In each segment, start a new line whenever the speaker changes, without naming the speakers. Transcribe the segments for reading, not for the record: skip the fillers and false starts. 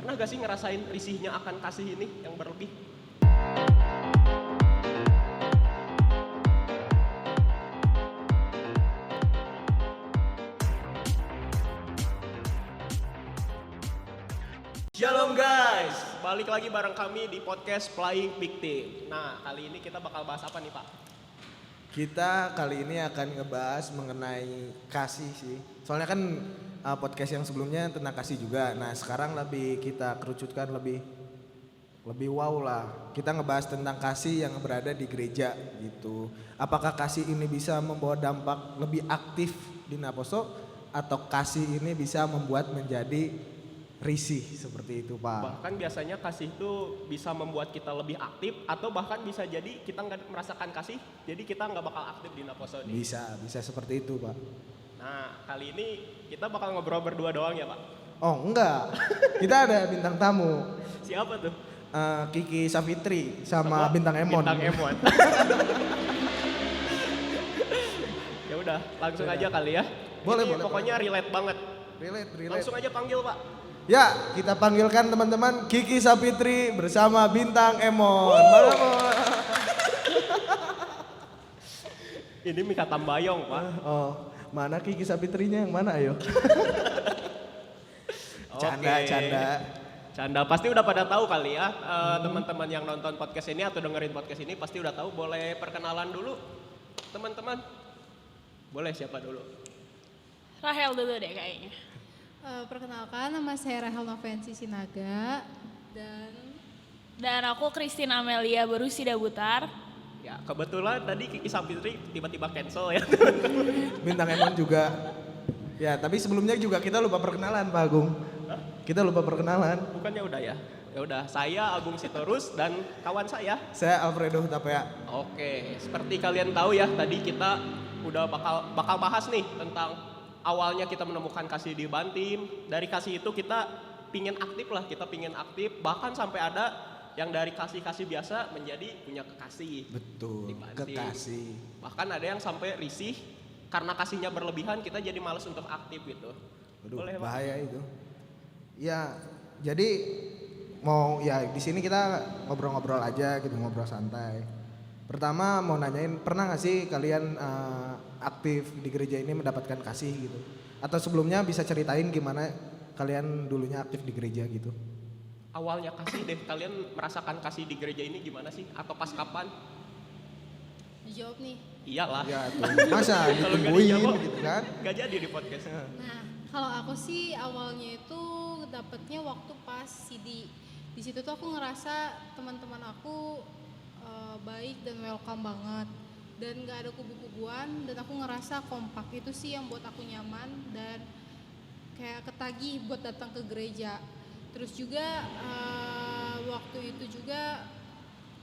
Pernah gak sih ngerasain risihnya akan kasih ini yang berlebih? Shalom guys, balik lagi bareng kami di podcast Flying Big Team. Nah, kali ini kita bakal bahas apa nih Pak?
Kita kali ini akan ngebahas mengenai kasih sih. Soalnya kan podcast yang sebelumnya tentang kasih juga. Nah sekarang lebih kita kerucutkan lebih wow lah. Kita ngebahas tentang kasih yang berada di gereja gitu. Apakah kasih ini bisa membawa dampak lebih aktif di Naposo atau kasih ini bisa membuat menjadi risih seperti itu Pak.
Bahkan biasanya kasih itu bisa membuat kita lebih aktif atau bahkan bisa jadi kita nggak merasakan kasih, jadi kita nggak bakal aktif di Naposo nih.
Bisa seperti itu Pak.
Nah kali ini kita bakal ngobrol berdua doang ya Pak?
Oh enggak, kita ada bintang tamu.
Siapa tuh?
Kiki Safitri sama Bintang Emon.
Bintang Emon. Ya udah, langsung aja kali ya.
Boleh.
Pokoknya relate banget.
Relate.
Langsung aja panggil Pak.
Ya, kita panggilkan teman-teman Kiki Safitri bersama Bintang Emon.
Ini Mika Tambayong Pak.
Oh, mana Kiki Safitrinya yang mana ayo?
Canda, pasti udah pada tahu kali ya. Teman-teman yang nonton podcast ini atau dengerin podcast ini pasti udah tahu. Boleh perkenalan dulu teman-teman. Boleh siapa dulu?
Rahel dulu deh kayaknya.
Perkenalkan, nama saya Rahel Novensi Sinaga
Dan aku Christine Amelia Berusida Butar.
Ya kebetulan tadi Kiki Sapitri tiba-tiba cancel ya.
Bintang Emon juga. Ya, tapi sebelumnya juga kita lupa perkenalan Pak Agung.
Hah?
Kita lupa perkenalan.
Bukannya udah ya? Ya udah, saya Agung Sitorus dan kawan saya.
Saya Alfredo Hutapea.
Oke, seperti kalian tahu ya, tadi kita udah bakal bahas nih tentang awalnya kita menemukan kasih di Bantim. Dari kasih itu kita pingin aktif, bahkan sampai ada yang dari kasih-kasih biasa menjadi punya kekasih.
Betul,
Di Bantim.
kekasih.
Bahkan ada yang sampai risih karena kasihnya berlebihan, kita jadi malas untuk aktif gitu.
Aduh,
Boleh, Pak?
bahaya itu. Ya, jadi di sini kita ngobrol-ngobrol aja gitu, ngobrol santai. Pertama mau nanyain, pernah gak sih kalian aktif di gereja ini mendapatkan kasih gitu? Atau sebelumnya bisa ceritain gimana kalian dulunya aktif di gereja gitu?
Awalnya kasih deh, kalian merasakan kasih di gereja ini gimana sih? Atau pas kapan?
Dijawab nih.
Iyalah.
Ya tuh, masa
Kalau nggak
ditungguin
dijawab,
gitu kan?
Gak jadi di podcast.
Nah, kalau aku sih awalnya itu dapetnya waktu pas CD. Di situ tuh aku ngerasa teman-teman aku baik dan welcome banget. Dan gak ada kubu-kubuan dan aku ngerasa kompak. Itu sih yang buat aku nyaman dan kayak ketagih buat datang ke gereja. Terus juga waktu itu juga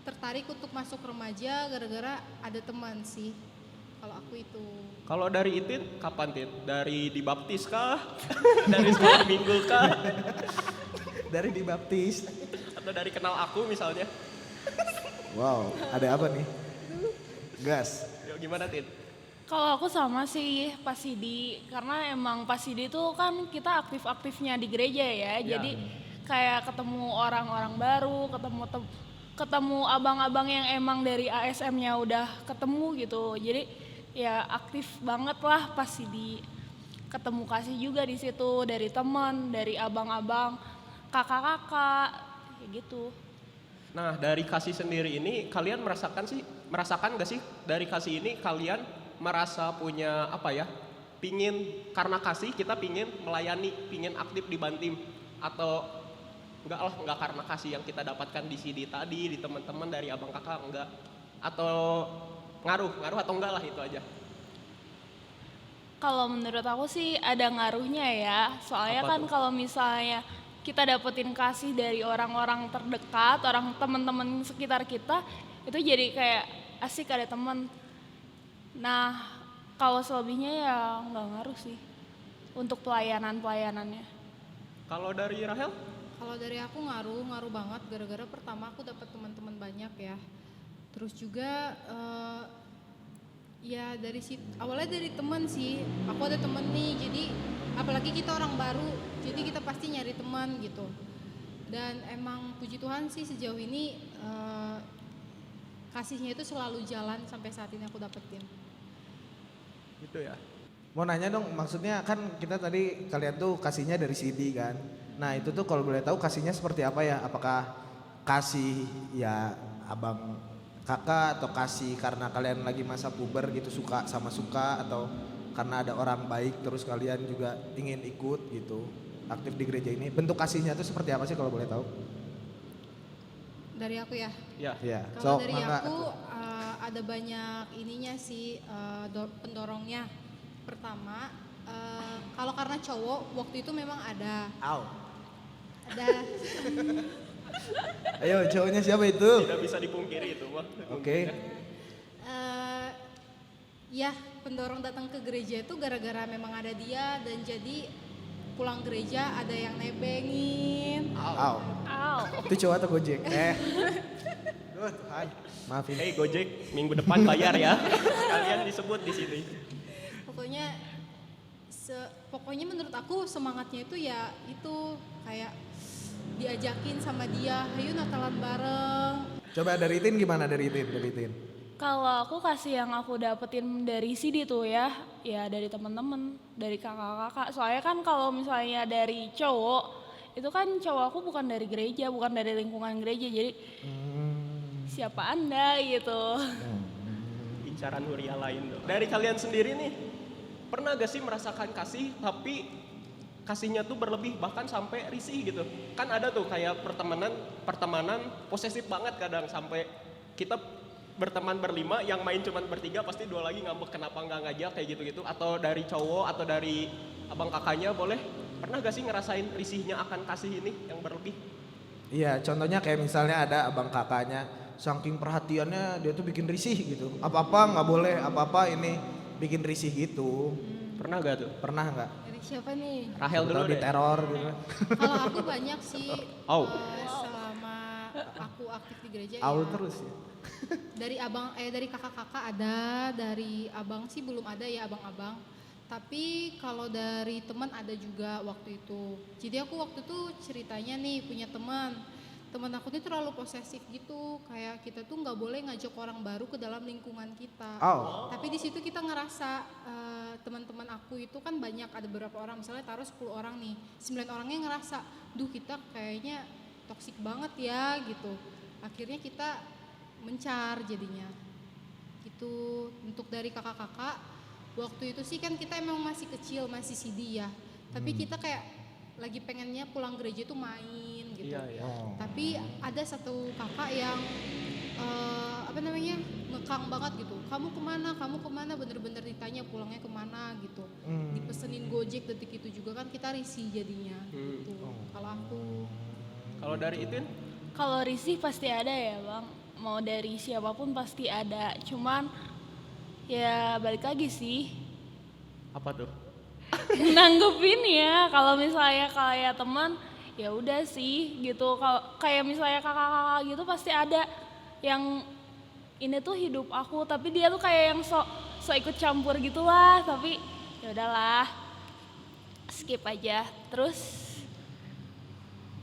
tertarik untuk masuk remaja gara-gara ada teman sih. Kalau aku itu.
Kalau dari itu kapan Tit? Dari dibaptis kah? Dari sekolah minggu kah?
Dari dibaptis.
Atau dari kenal aku misalnya?
Wow, ada apa nih? Gas.
Yuk, gimana Tit?
Kalau aku sama sih pas CD, karena emang pas CD itu kan kita aktif-aktifnya di gereja ya. Jadi kayak ketemu orang-orang baru, ketemu abang-abang yang emang dari ASM-nya udah ketemu gitu. Jadi ya aktif banget lah pas CD. Ketemu kasih juga di situ dari teman, dari abang-abang, kakak-kakak kayak gitu.
Nah dari kasih sendiri ini kalian merasakan gak sih dari kasih ini kalian merasa punya apa ya? Karena kasih kita pingin melayani, pingin aktif di Bantim atau enggak karena kasih yang kita dapatkan di CD tadi, di teman-teman dari abang kakak enggak, atau ngaruh atau enggak lah itu aja.
Kalau menurut aku sih ada ngaruhnya ya, soalnya
Apa
kan
tuh?
kalau misalnya kita dapetin kasih dari orang-orang terdekat, orang teman-teman sekitar kita, itu jadi kayak asik ada teman. Nah kalau selebihnya ya nggak ngaruh sih untuk pelayanannya.
Kalau dari Rahel?
Kalau dari aku ngaruh banget gara-gara pertama aku dapat teman-teman banyak ya. Terus juga ya awalnya dari teman sih. Aku ada temen nih, jadi apalagi kita orang baru, jadi kita pasti nyari teman gitu. Dan emang puji Tuhan sih sejauh ini kasihnya itu selalu jalan sampai saat ini aku dapetin.
Gitu ya.
Mau nanya dong, maksudnya kan kita tadi kalian tuh kasihnya dari CD kan. Nah itu tuh kalau boleh tahu kasihnya seperti apa ya? Apakah kasih ya abang kakak atau kasih karena kalian lagi masa puber gitu suka sama suka, atau karena ada orang baik terus kalian juga ingin ikut gitu aktif di gereja ini? Bentuk kasihnya tuh seperti apa sih kalau boleh tahu?
Dari aku ya.
Ya.
Ya,
Kalau dari
mangga.
aku ada banyak ininya sih pendorongnya. Pertama, kalau karena cowok waktu itu memang ada. Ada.
Ayo cowoknya siapa itu?
Tidak bisa dipungkiri itu mah.
Oke.
Ya pendorong datang ke gereja itu gara-gara memang ada dia, dan jadi pulang gereja ada yang nebengin.
Au.
Aw.
Itu cowok atau Gojek? Duh, Tuhan. Maafin.
Hey Gojek, minggu depan bayar ya. Kalian disebut di sini.
Pokoknya menurut aku semangatnya itu ya itu kayak diajakin sama dia, ayo Natalan bareng.
Coba dari Tin gimana dari Tin?
Kalau aku kasih yang aku dapetin dari CD tuh ya dari teman-teman, dari kakak-kakak. Soalnya kan kalau misalnya dari cowok, itu kan cowok aku bukan dari gereja, bukan dari lingkungan gereja. Jadi siapa Anda gitu.
Incaran huria lain dong. Dari kalian sendiri nih, pernah gak sih merasakan kasih tapi kasihnya tuh berlebih bahkan sampai risih gitu? Kan ada tuh kayak pertemanan posesif banget kadang, sampai kita berteman berlima yang main cuman bertiga pasti dua lagi ngambek kenapa nggak ngajak kayak gitu-gitu. Atau dari cowok atau dari abang kakaknya boleh. Pernah gak sih ngerasain risihnya akan kasih ini yang berlebih?
Iya, contohnya kayak misalnya ada abang kakaknya, saking perhatiannya dia tuh bikin risih gitu. Apa-apa nggak boleh, apa-apa ini bikin risih gitu.
Pernah gak tuh?
Pernah nggak?
Dari siapa nih?
Rahel dulu
Atau
deh.
diteror gitu.
Kalau aku banyak sih
Oh.
selama aku aktif di gereja
Aul
ya.
terus ya.
Dari kakak-kakak ada, dari abang sih belum ada ya, abang-abang. Tapi kalau dari teman ada juga waktu itu. Jadi aku waktu itu ceritanya nih punya teman aku ini terlalu posesif gitu, kayak kita tuh nggak boleh ngajak orang baru ke dalam lingkungan kita. Tapi di situ kita ngerasa teman-teman aku itu kan banyak, ada beberapa orang, misalnya taruh 10 orang nih, 9 orangnya ngerasa, duh kita kayaknya toksik banget ya gitu. Akhirnya kita mencar jadinya. Itu untuk dari kakak-kakak. Waktu itu sih kan kita emang masih kecil, masih CD ya. Tapi kita kayak lagi pengennya pulang gereja itu main gitu.
Iya.
Tapi ada satu kakak yang ngekang banget gitu. Kamu kemana? Bener-bener ditanya pulangnya kemana gitu. Dipesenin Gojek detik itu juga kan kita risih jadinya. Gitu. Kalau aku.
Kalau dari Itin?
Kalau risih pasti ada ya bang, mau dari siapapun pasti ada. Cuman ya balik lagi sih,
Apa tuh?
nanggepin ya. Kalau misalnya kayak teman, ya udah sih gitu. Kalau kayak misalnya kakak-kakak gitu pasti ada yang ini tuh hidup aku, tapi dia tuh kayak yang so ikut campur gitulah. Tapi ya udahlah, skip aja. Terus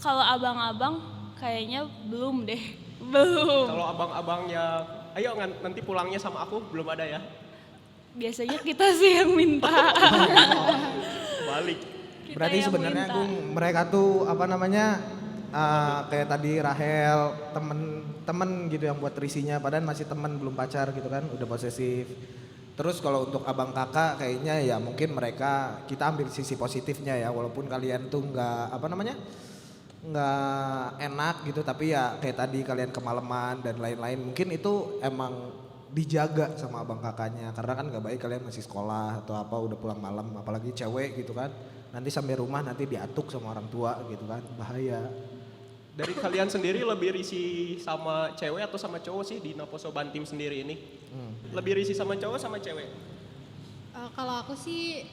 kalau abang-abang kayaknya belum deh, belum.
Kalau abang-abangnya, ayo nanti pulangnya sama aku, belum ada ya?
Biasanya kita sih yang minta.
Balik.
Kita
Berarti
yang
sebenarnya
minta.
Gung, mereka tuh apa namanya kayak tadi Rahel temen gitu yang buat risinya, padahal masih temen belum pacar gitu kan, udah posesif. Terus kalau untuk abang kakak kayaknya ya mungkin mereka kita ambil sisi positifnya ya, walaupun kalian tuh nggak enak gitu, tapi ya kayak tadi kalian kemalaman dan lain-lain, mungkin itu emang dijaga sama abang kakaknya, karena kan nggak baik kalian masih sekolah atau apa udah pulang malam, apalagi cewek gitu kan, nanti sampai rumah nanti diatuk sama orang tua gitu kan, bahaya.
Dari kalian sendiri lebih risih sama cewek atau sama cowok sih di Naposo Bantim sendiri ini? Lebih risih sama cowok sama cewek?
Kalau aku sih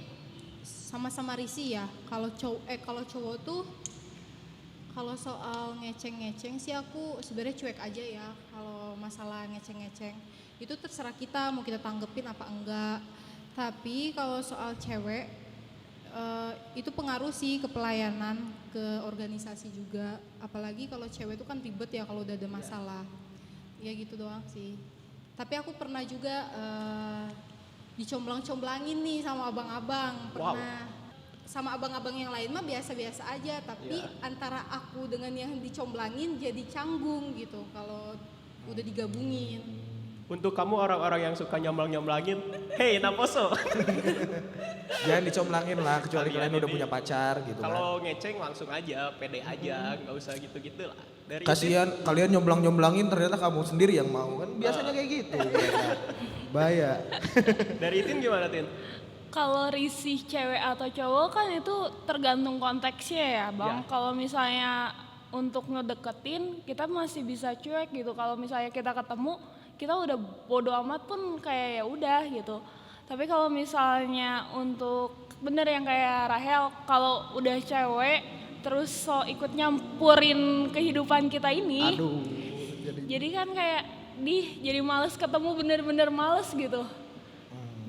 sama-sama risih ya. Kalau cowok tuh kalau soal ngeceng-ngeceng sih aku sebenarnya cuek aja ya. Kalau masalah ngeceng-ngeceng itu terserah kita mau kita tanggepin apa enggak. Tapi kalau soal cewek itu pengaruh sih ke pelayanan, ke organisasi juga. Apalagi kalau cewek itu kan ribet ya kalau udah ada masalah. Ya gitu doang sih. Tapi aku pernah juga dicomblang-comblangin nih sama abang-abang. Pernah. Sama abang-abang yang lain mah biasa-biasa aja. Tapi antara aku dengan yang dicomblangin jadi canggung gitu kalau udah digabungin.
Untuk kamu orang-orang yang suka nyamblang-nyamblangin, hey Naposo.
Jangan dicomblangin lah, kecuali
Kalian
kalian udah
ini.
punya pacar gitu kan.
Kalau ngeceng langsung aja, pede aja, nggak usah gitu-gitu lah. Dari
Kasihan kalian nyomblang-nyomblangin ternyata kamu sendiri yang mau kan biasanya kayak gitu. Bahaya.
Dari Tin gimana Tin?
Kalau risih cewek atau cowok kan itu tergantung konteksnya ya Bang.
Ya.
Kalau misalnya untuk ngedeketin kita masih bisa cuek gitu. Kalau misalnya kita ketemu kita udah bodo amat pun kayak ya udah gitu. Tapi kalau misalnya untuk bener yang kayak Rahel, kalau udah cewek terus so ikut nyampurin kehidupan kita ini,
Aduh.
jadi kan kayak jadi males ketemu, bener-bener males gitu.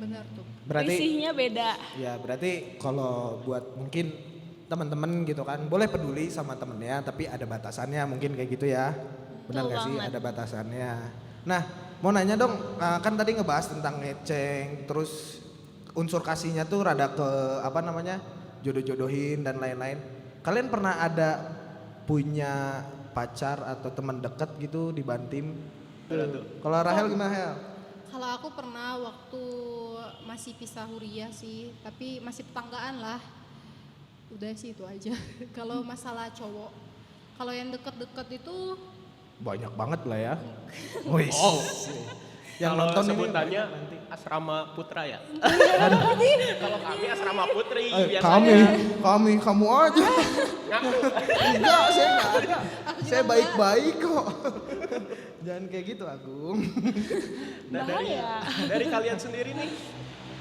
Benar tuh.
Berarti
Risihnya beda.
ya berarti kalau buat mungkin teman-teman gitu kan boleh peduli sama temennya tapi ada batasannya mungkin kayak gitu ya. Benar
Betul
gak sih?
banget.
Ada batasannya. Nah, mau nanya dong, kan tadi ngebahas tentang ngeceng, terus unsur kasihnya tuh rada ke apa namanya jodoh-jodohin dan lain-lain. Kalian pernah ada punya pacar atau teman dekat gitu di Bantim? Kalau Rahel gimana Hel?
Kalau aku pernah waktu masih pisah huriah sih, tapi masih tetanggaan lah. Udah sih itu aja. Kalau masalah cowok, kalau yang deket-deket itu
Banyak banget lah ya. Wih.
Oh.
Yang
Kalau
nonton ini
sebutannya asrama putra ya. Kalau kami asrama putri biasanya.
kamu aja.
Ngaku.
Enggak, saya enggak ada. Saya baik-baik kok. Jangan kayak gitu, Agung.
Nah,
Bahaya.
dari kalian sendiri nih,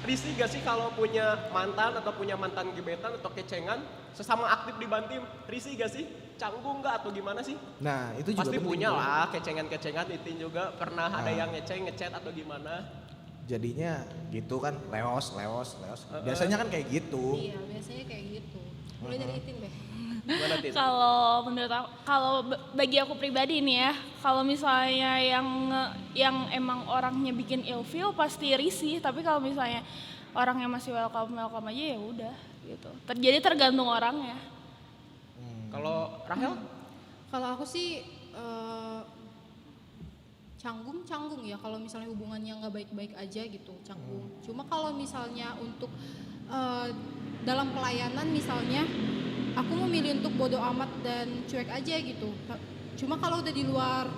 risih gak sih kalau punya mantan atau punya mantan gebetan atau kecengan sesama aktif di Bantim? Risih gak sih? Canggung gak atau gimana sih?
Nah, itu juga
Pasti
penting
punya
tuh.
lah kecengan-kecengan itu juga pernah ada yang ngechat atau gimana.
Jadinya gitu kan, leos. Biasanya kan kayak gitu.
iya biasanya kayak gitu. Mulai dari Itin deh.
Gimana Tin?
Kalau menurut aku, bagi aku pribadi nih ya, kalau misalnya yang emang orangnya bikin ilfeel pasti risih, tapi kalau misalnya orangnya masih welcome aja ya udah gitu. Jadi tergantung orangnya.
Kalau Rahel?
Kalau aku sih canggung ya kalau misalnya hubungannya nggak baik-baik aja gitu canggung. Cuma kalau misalnya untuk dalam pelayanan misalnya aku memilih untuk bodo amat dan cuek aja gitu. Cuma kalau udah di luar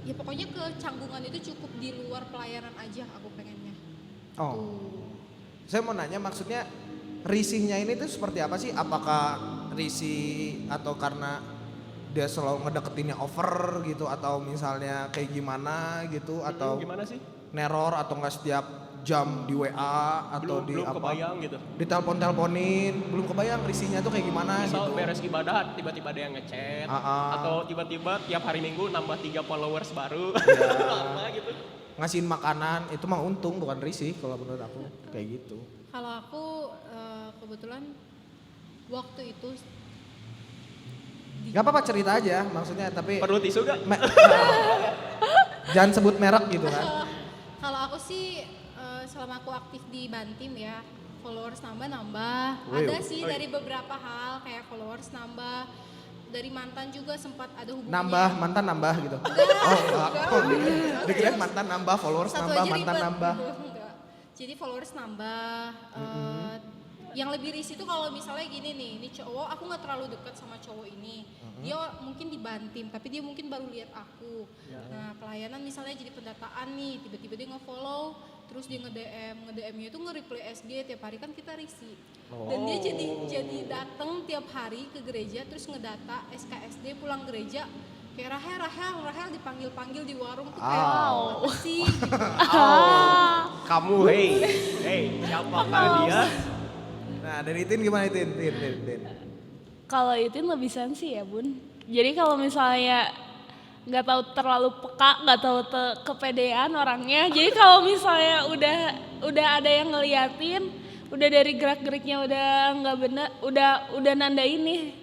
ya pokoknya kecanggungan itu cukup di luar pelayanan aja aku pengennya.
Oh.
Tuh.
Saya mau nanya maksudnya risihnya ini tuh seperti apa sih? Apakah risih atau karena dia selalu ngedeketinnya over gitu atau misalnya kayak gimana gitu atau
Gimana sih?
neror atau enggak setiap jam di WA atau
Belum
di apa?
kebayang gitu.
Ditelepon-teleponin, belum kebayang risihnya tuh kayak gimana
Misal
gitu.
beres ibadah tiba-tiba ada yang ngechat atau tiba-tiba tiap hari Minggu nambah 3 followers baru. Apa gitu.
Ngasihin makanan itu mah untung bukan risih kalau menurut aku kayak gitu.
Kalau aku kebetulan waktu itu
Gak apa-apa cerita aja maksudnya tapi
Perlu tisu gak?
jangan sebut merek gitu kan.
Kalau aku sih selama aku aktif di Bantim ya followers nambah.
Wih.
Ada sih dari beberapa hal kayak followers nambah. Dari mantan juga sempat ada hubungannya.
Nambah mantan nambah gitu. Oh enggak. Oh, dikirain mantan nambah followers
Satu
nambah
aja
mantan
ribet.
nambah.
Enggak. Jadi followers nambah. Yang lebih risih itu kalau misalnya gini nih, ini cowok aku nggak terlalu dekat sama cowok ini. Dia mungkin di Bantim, tapi dia mungkin baru lihat aku. Nah pelayanan misalnya jadi pendataan nih, tiba-tiba dia nge-follow, terus dia nge-DM-nya itu nge-reply SG tiap hari kan kita risih. Dan dia jadi datang tiap hari ke gereja, terus ngedata SKSD pulang gereja. Kayak Rahel dipanggil-panggil di warung tuh kayak apa sih? Gitu.
Kamu hey, siapakah dia?
Nah dari Tin gimana Tin?
Kalau itu lebih sensi ya bun. Jadi kalau misalnya nggak tahu terlalu peka, nggak tahu kepedean orangnya. Jadi kalau misalnya udah ada yang ngeliatin, udah dari gerak-geriknya udah nggak benar, udah nandain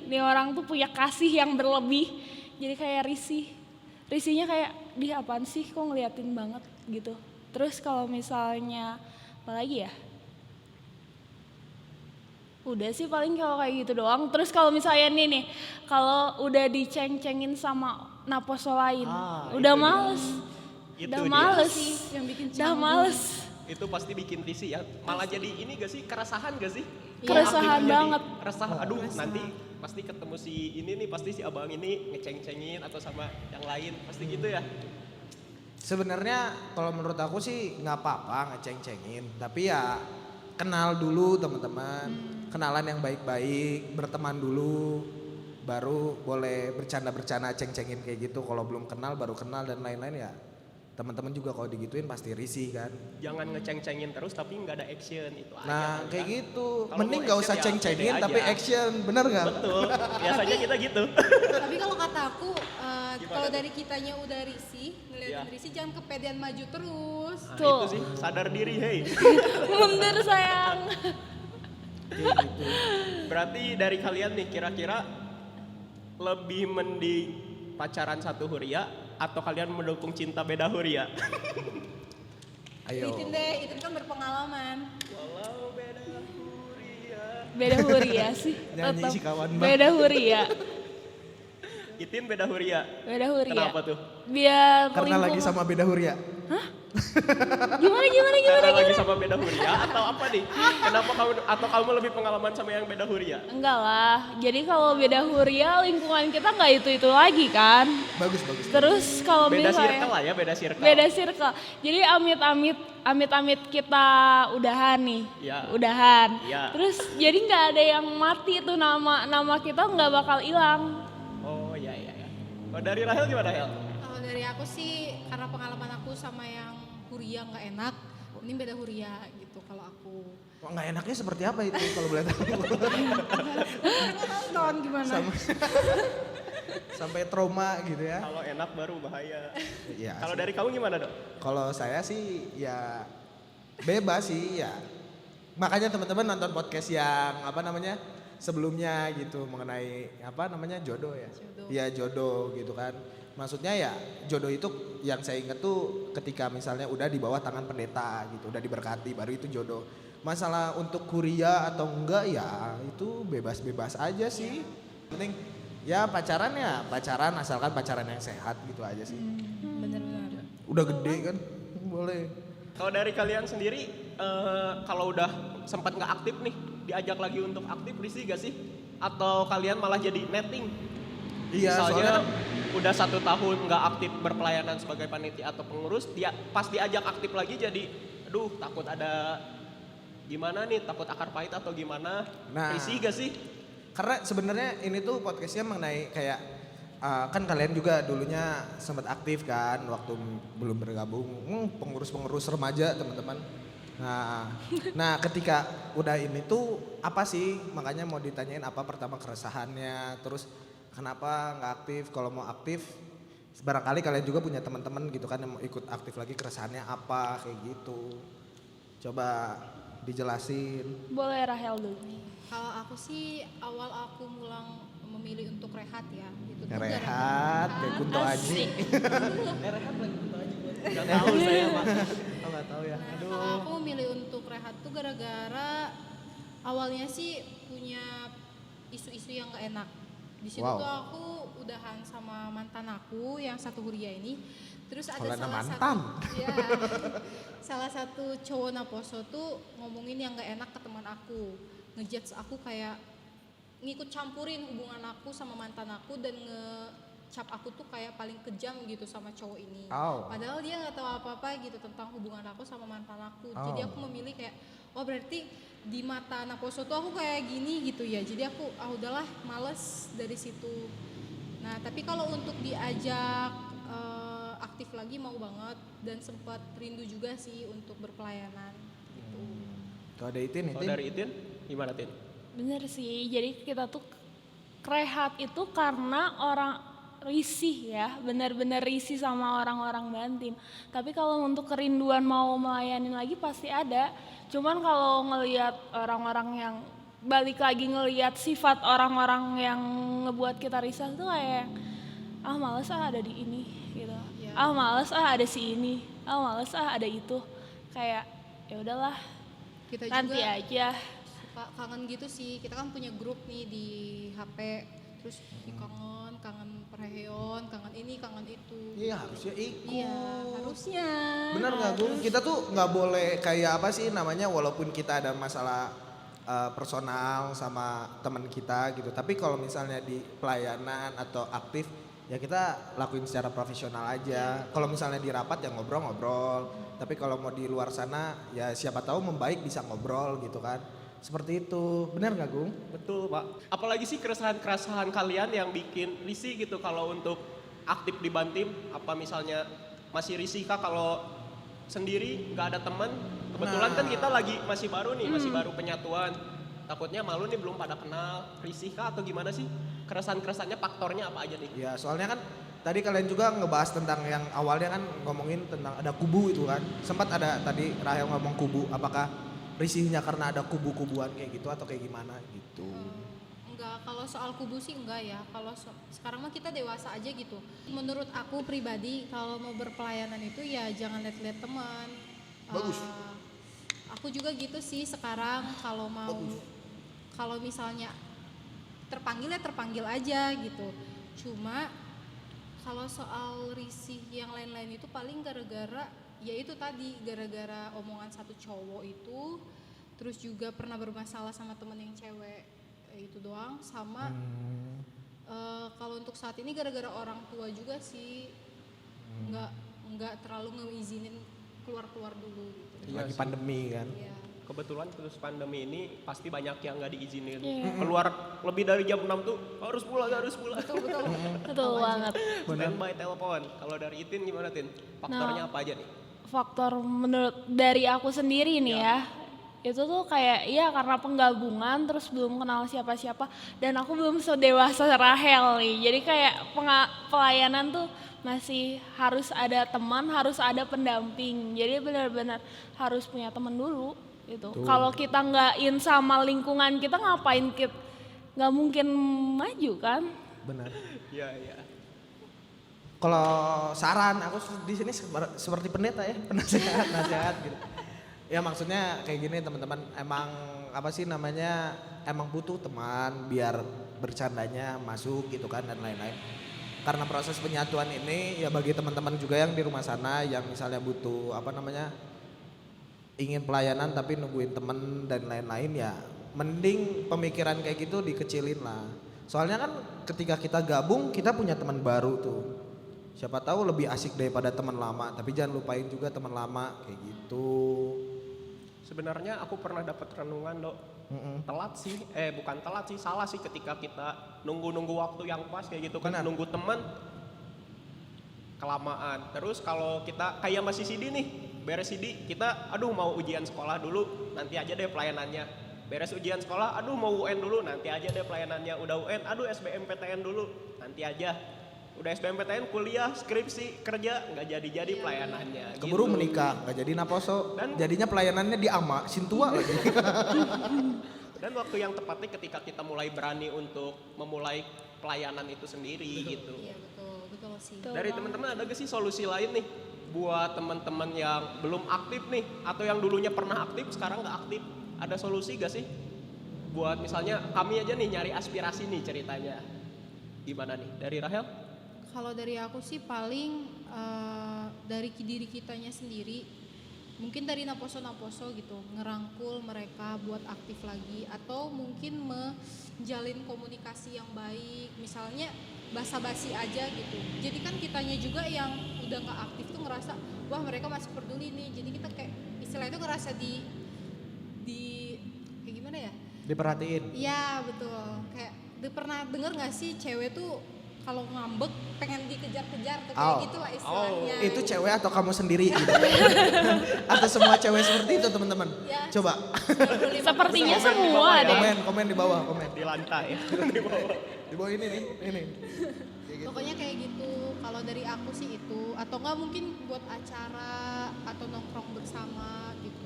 nih orang tuh punya kasih yang berlebih, jadi kayak risihnya kayak di apaan sih kok ngeliatin banget gitu. Terus kalau misalnya apa lagi ya, udah sih paling kalau kayak gitu doang. Terus kalau misalnya nih kalau udah diceng-cengin sama naposo lain, udah
itu
males.
Itu
Udah
dia.
males
sih yang bikin
udah
canggung.
males.
Itu pasti bikin risih ya. Malah jadi ini gak sih, keresahan gak sih?
Keresahan
Aktif jadi
banget.
Resah, aduh nanti pasti ketemu si ini nih, pasti si abang ini ngeceng-cengin atau sama yang lain, pasti gitu ya.
Sebenarnya kalau menurut aku sih nggak apa-apa ngeceng-cengin, tapi ya kenal dulu teman-teman, kenalan yang baik-baik, berteman dulu, baru boleh bercanda-bercanda ceng-cengin kayak gitu. Kalau belum kenal baru kenal dan lain-lain ya teman-teman juga kalau digituin pasti risih kan.
Jangan ngeceng-cengin terus tapi nggak ada action, itu aja.
Nah
kali
kayak
ya.
gitu,
Kalau
mending
mau
gak
action
usah
ya
ceng-cengin
pede
tapi
aja.
action, bener nggak?
Betul, biasanya kita gitu.
Tapi kalau kata aku, kalau dari kitanya udah risih, ngeliatin
Iya.
risih jangan kepedean maju terus.
Nah,
Tuh.
itu sih, sadar diri, hei.
Mundur sayang.
Kayak gitu.
Berarti dari kalian nih kira-kira lebih mending pacaran satu huria atau kalian mendukung cinta beda huria?
Ayo.
Itin deh, Itin kan berpengalaman.
Walau beda huria.
Beda huria sih.
Nyanyi
tetep.
si kawan bang.
Beda huria.
Itin beda huria.
Beda huria.
Kenapa tuh?
Biar
Karena lagi
lingkungan-
sama beda huria.
Karena lagi sama beda huria atau apa nih? Kenapa kamu lebih pengalaman sama yang beda huria?
Enggak lah. Jadi kalau beda huria lingkungan kita nggak itu lagi kan.
Bagus bagus.
Terus kalau
Beda
misalnya
circle lah ya, beda circle.
beda circle. Jadi amit-amit kita udahan nih.
Iya.
Udahan.
Iya.
Terus jadi nggak ada yang mati tuh, nama kita nggak bakal hilang.
Oh iya. Oh, dari Rahel gimana, Hel?
Kalau dari aku sih, karena pengalaman aku sama yang huria nggak enak, ini beda huria gitu kalau aku.
Kok nggak enaknya seperti apa itu kalau boleh tahu?
Nonton gimana?
Sampai trauma gitu ya.
Kalau enak baru bahaya.
Iya.
Kalau
sih.
dari kamu gimana, Dok?
Kalau saya sih ya bebas sih ya. Makanya teman-teman nonton podcast yang apa namanya sebelumnya gitu mengenai apa namanya jodoh ya.
Jodoh.
Iya jodoh gitu kan. Maksudnya ya jodoh itu yang saya ingat tuh ketika misalnya udah di bawah tangan pendeta gitu, udah diberkati baru itu jodoh. Masalah untuk kuliah atau enggak ya itu bebas-bebas aja sih. Penting ya pacaran asalkan pacaran yang sehat gitu aja sih.
Bener-bener.
Udah gede kan boleh.
Kalau dari kalian sendiri, kalau udah sempat nggak aktif nih, diajak lagi untuk aktif, risih gak sih? Atau kalian malah jadi netting?
Iya
Misalnya
soalnya kan
udah 1 tahun nggak aktif berpelayanan sebagai panitia atau pengurus, dia pas diajak aktif lagi jadi, aduh takut ada gimana nih, takut akar pahit atau gimana?
Nah.
Risih gak sih?
karena sebenarnya ini tuh podcastnya mengenai kayak kan kalian juga dulunya sempat aktif kan waktu belum bergabung pengurus remaja teman-teman. Nah ketika udah ini tuh apa sih makanya mau ditanyain apa pertama keresahannya terus kenapa nggak aktif kalau mau aktif barangkali kalian juga punya teman-teman gitu kan yang mau ikut aktif lagi keresahannya apa kayak gitu coba dijelasin.
Boleh Rahel dulu.
Kalau aku sih awal aku memilih untuk rehat ya. Itu tuh
Rehat kayak Kunto Aji.
Asik.
Gak tahu saya Pak.
Oh nggak tahu ya.
Nah, kalau aku memilih untuk rehat tuh gara-gara awalnya sih punya isu-isu yang gak enak. Di situ
Wow.
tuh aku udahan sama mantan aku yang satu huria ini. Terus ada
Kalau ada
salah
mantan.
satu, ya, salah satu cowok naposo tuh ngomongin yang gak enak ke teman aku, ngejudge aku kayak ngikut campurin hubungan aku sama mantan aku dan ngecap aku tuh kayak paling kejam gitu sama cowok ini.
Oh.
Padahal dia nggak tahu apa-apa gitu tentang hubungan aku sama mantan aku.
Oh.
Jadi aku memilih kayak, oh berarti di mata naposo tuh aku kayak gini gitu ya. Jadi aku udahlah males dari situ. Nah tapi kalau untuk diajak aktif lagi mau banget dan sempat rindu juga sih untuk berpelayanan gitu.
Kalau ada Itin,
Kalau dari Itin, gimana Tin?
Bener sih, jadi kita tuh rehat itu karena risih ya, benar-benar risih sama orang-orang Bantim. Tapi kalau untuk kerinduan mau melayani lagi pasti ada. Cuman kalau ngelihat orang-orang yang balik lagi ngelihat sifat orang-orang yang ngebuat kita risah tuh kayak males ada di ini gitu.
Iya.
Males ada si ini. Males ada itu. Kayak ya udahlah,
Kita
nanti
juga
aja.
suka kangen gitu sih. Kita kan punya grup nih di HP. Terus kangen perheon, kangen ini, kangen itu.
Iya harusnya ikut.
Iya, harusnya.
Benar nggak Gung? Kita tuh nggak boleh kayak apa sih namanya, walaupun kita ada masalah personal sama teman kita gitu. Tapi kalau misalnya di pelayanan atau aktif ya kita lakuin secara profesional aja. Kalau misalnya di rapat ya ngobrol-ngobrol. Tapi kalau mau di luar sana ya siapa tahu membaik bisa ngobrol gitu kan. Seperti itu. Benar nggak Gung?
Betul Pak. Apalagi sih keresahan-keresahan kalian yang bikin risih gitu kalau untuk aktif di Bantim? Apa misalnya masih risih kah kalau sendiri nggak ada teman? Kebetulan kan kita lagi masih baru nih, masih baru penyatuan. Takutnya malu nih belum pada kenal, risih kah atau gimana sih? Keresahan-keresahannya faktornya apa aja nih?
Ya soalnya kan tadi kalian juga ngebahas tentang yang awalnya kan ngomongin tentang ada kubu itu kan. Sempat ada tadi Rahel ngomong kubu, apakah risihnya karena ada kubu-kubuan kayak gitu atau kayak gimana gitu?
Enggak, kalau soal kubu sih enggak ya. Kalau sekarang mah kita dewasa aja gitu. Menurut aku pribadi kalau mau berpelayanan itu ya jangan lihat-lihat teman.
Bagus.
Aku juga gitu sih sekarang kalau misalnya terpanggil ya terpanggil aja gitu. Cuma kalau soal risih yang lain-lain itu paling gara-gara ya itu tadi, gara-gara omongan satu cowok itu, terus juga pernah bermasalah sama temen yang cewek itu doang, sama kalau untuk saat ini gara-gara orang tua juga sih, nggak terlalu ngeizinin keluar-keluar dulu gitu.
Iya
Lagi
sih.
pandemi kan.
Iya.
Kebetulan terus pandemi ini pasti banyak yang nggak diizinin.
Iya.
Keluar lebih dari jam 6 tuh harus pulang.
Betul.
Betul banget.
Standby telepon. Kalau dari Itin gimana Tin? Faktornya apa aja nih?
Faktor menurut dari aku sendiri nih ya, itu tuh kayak iya karena penggabungan terus belum kenal siapa-siapa dan aku belum sedewasa Rahel nih, jadi kayak pelayanan tuh masih harus ada teman, harus ada pendamping, jadi benar-benar harus punya teman dulu gitu. Kalau kita nggak in sama lingkungan kita ngapain, kita nggak mungkin maju kan.
Benar.
Iya, iya.
Kalau saran aku di sini seperti pendeta ya, penasehat, nasihat gitu. Ya maksudnya kayak gini teman-teman, emang apa sih namanya, emang butuh teman biar bercandanya masuk gitu kan dan lain-lain. Karena proses penyatuan ini ya bagi teman-teman juga yang di rumah sana yang misalnya butuh apa namanya, ingin pelayanan tapi nungguin temen dan lain-lain, ya mending pemikiran kayak gitu dikecilin lah. Soalnya kan ketika kita gabung kita punya teman baru tuh. Siapa tahu lebih asik daripada teman lama, tapi jangan lupain juga teman lama kayak gitu.
Sebenarnya aku pernah dapat renungan Dok. Telat sih, bukan telat sih, salah sih ketika kita nunggu waktu yang pas kayak gitu kan.
Benar.
Nunggu teman kelamaan. Terus kalau kita kayak masih CD nih, beres CD kita aduh mau ujian sekolah dulu, nanti aja deh pelayanannya. Beres ujian sekolah, aduh mau UN dulu, nanti aja deh pelayanannya. Udah UN, aduh SBMPTN dulu, nanti aja. Udah SBMPTN, kuliah, skripsi, kerja, nggak jadi-jadi pelayanannya.
Keburu
gitu.
menikah, gak jadi naposo,
Dan-
jadinya pelayanannya di ama, sintua lagi.
Dan waktu yang tepatnya ketika kita mulai berani untuk memulai pelayanan itu sendiri gitu.
Iya betul sih.
Betul
Dari
banget.
teman-teman ada gak sih solusi lain nih buat teman-teman yang belum aktif nih atau yang dulunya pernah aktif sekarang nggak aktif? Ada solusi gak sih? Buat misalnya kami aja nih nyari aspirasi nih ceritanya. Gimana nih? Dari Rahel?
Kalau dari aku sih paling dari diri kitanya sendiri, mungkin dari naposo gitu, ngerangkul mereka buat aktif lagi, atau mungkin menjalin komunikasi yang baik, misalnya basa-basi aja gitu. Jadi kan kitanya juga yang udah nggak aktif tuh ngerasa wah mereka masih peduli nih, jadi kita kayak istilah itu ngerasa di kayak gimana ya?
Diperhatiin.
Iya betul. Kayak pernah denger nggak sih cewek tuh kalau ngambek pengen dikejar-kejar tuh kayak
Oh.
gitu lah istilahnya.
Itu cewek atau kamu sendiri gitu? Atau semua cewek seperti itu teman-teman?
Ya.
Coba
Sepertinya
Komen di
semua
bawah ya.
deh.
komen di bawah, komen.
Di lantai.
Di bawah ini nih, ini. Kayak gitu.
Pokoknya kayak dari aku sih itu, atau enggak mungkin buat acara atau nongkrong bersama gitu.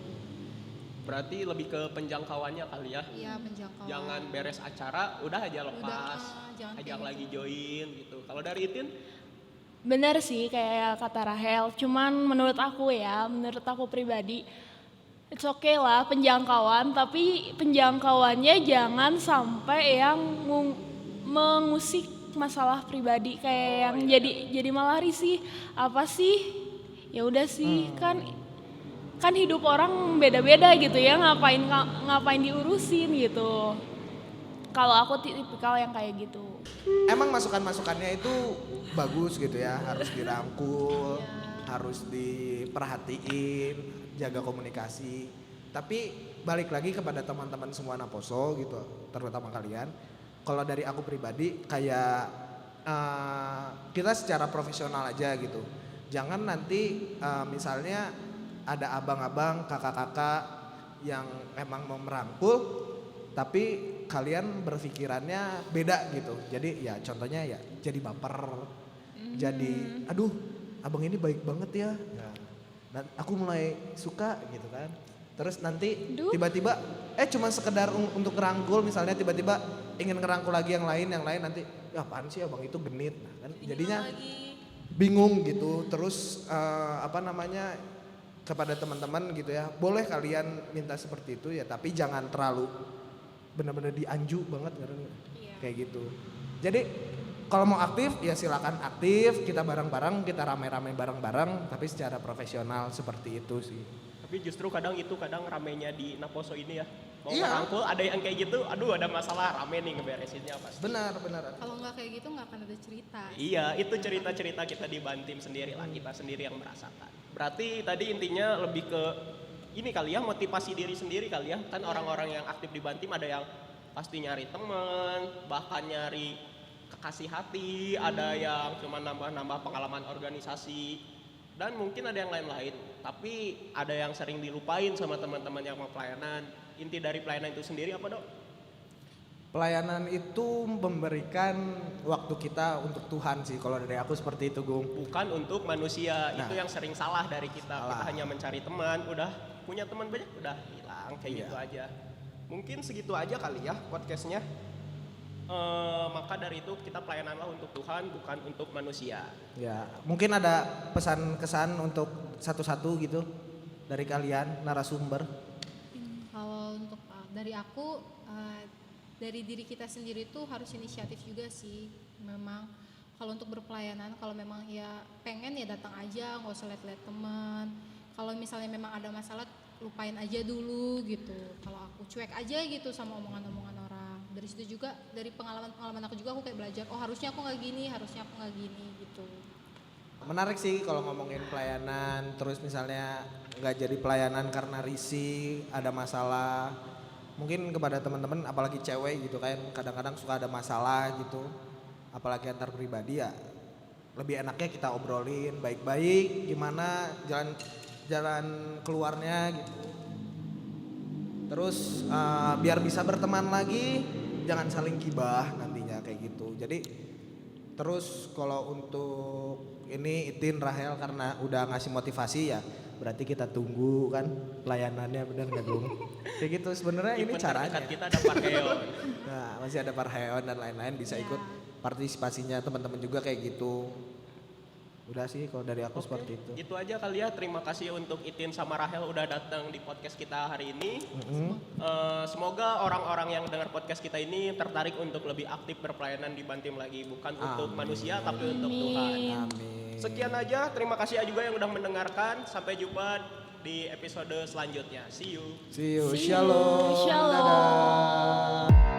Berarti lebih ke penjangkauannya kali ya.
Iya, penjangkauan.
Jangan beres acara udah aja lepas,
jangan
ajak
kayak
lagi
gitu.
join gitu. Kalau dari Itin,
Bener sih kayak kata Rahel, cuman menurut aku pribadi, it's okay lah penjangkauan, tapi penjangkauannya jangan sampai yang mengusik masalah pribadi kayak yang jadi malah risih. Apa sih? Ya udah sih, kan hidup orang beda-beda gitu ya, ngapain diurusin gitu. Kalau aku tipikal yang kayak gitu.
Emang masukan-masukannya itu bagus gitu ya, harus dirangkul, harus diperhatiin, jaga komunikasi. Tapi balik lagi kepada teman-teman semua Naposo gitu, terutama kalian. Kalau dari aku pribadi kayak kita secara profesional aja gitu. Jangan nanti misalnya ada abang-abang, kakak-kakak yang emang mau merangkul, tapi kalian berpikirannya beda gitu. Jadi ya contohnya ya jadi baper, jadi aduh abang ini baik banget ya. Dan aku mulai suka gitu kan. Terus nanti tiba-tiba cuma sekedar untuk ngerangkul, misalnya tiba-tiba ingin ngerangkul lagi yang lain nanti ya apaan sih abang itu genit. Nah, kan jadinya bingung gitu. Terus kepada teman-teman gitu ya, boleh kalian minta seperti itu ya, tapi jangan terlalu benar-benar dianju banget kayak gitu. Jadi kalau mau aktif ya silakan aktif, kita bareng-bareng, kita rame-rame bareng-bareng, tapi secara profesional seperti itu sih.
tapi justru kadang ramenya di Naposo ini ya. Mau
Iya.
merangkul ada yang kayak gitu, aduh ada masalah, rame nih ngeberesinnya pasti.
Benar.
Kalau nggak kayak gitu nggak akan ada cerita.
Iya, itu cerita-cerita kita di Bantim sendiri lah, kita sendiri yang merasakan. Berarti tadi intinya lebih ke ini kali ya, motivasi diri sendiri kali ya. Kan orang-orang yang aktif di Bantim ada yang pasti nyari teman, bahkan nyari kekasih hati, ada yang cuma nambah-nambah pengalaman organisasi, dan mungkin ada yang lain-lain. Tapi ada yang sering dilupain sama teman-teman yang mau pelayanan. Inti dari pelayanan itu sendiri apa, Dok?
Pelayanan itu memberikan waktu kita untuk Tuhan sih, kalau dari aku seperti itu, Gung.
Bukan untuk manusia.
Nah.
Itu yang sering salah dari kita.
Salah.
Kita hanya mencari teman, udah punya teman banyak udah hilang kayak
Iya.
gitu aja. Mungkin segitu aja kali ya podcastnya. Maka dari itu kita pelayananlah untuk Tuhan, bukan untuk manusia.
Ya, mungkin ada pesan kesan untuk satu-satu gitu dari kalian narasumber.
Kalau untuk dari aku, dari diri kita sendiri tuh harus inisiatif juga sih. Memang kalau untuk berpelayanan, kalau memang ya pengen ya datang aja, nggak usah lihat-lihat teman. Kalau misalnya memang ada masalah, lupain aja dulu gitu. Kalau aku cuek aja gitu sama omongan-omongan orang. Dari situ juga, dari pengalaman aku juga aku kayak belajar, oh harusnya aku nggak gini, harusnya aku nggak gini gitu.
Menarik sih kalau ngomongin pelayanan, terus misalnya nggak jadi pelayanan karena risih, ada masalah. Mungkin kepada teman-teman, apalagi cewek gitu kan, kadang-kadang suka ada masalah gitu, apalagi antar pribadi ya. Lebih enaknya kita obrolin baik-baik, gimana jalan keluarnya gitu. Terus biar bisa berteman lagi, jangan saling gibah nantinya kayak gitu. Jadi terus kalau untuk ini Itin, Rahel karena udah ngasih motivasi ya, berarti kita tunggu kan pelayanannya, bener nggak Gung? Kayak gitu sebenarnya ini
Event
caranya.
terdekat kita ada Parheon.
Nah masih ada Parheon dan lain-lain, bisa ikut partisipasinya teman-teman juga kayak gitu. Udah sih kalau dari aku seperti itu.
Itu aja kali ya. Terima kasih untuk Itin sama Rahel udah datang di podcast kita hari ini. Semoga orang-orang yang dengar podcast kita ini tertarik untuk lebih aktif berpelayanan di Bantim lagi, bukan untuk manusia tapi untuk Tuhan.
Amin.
Sekian aja. Terima kasih juga yang udah mendengarkan. Sampai jumpa di episode selanjutnya. See you.
See you.
See you.
Shalom.
Shalom.
Dadah.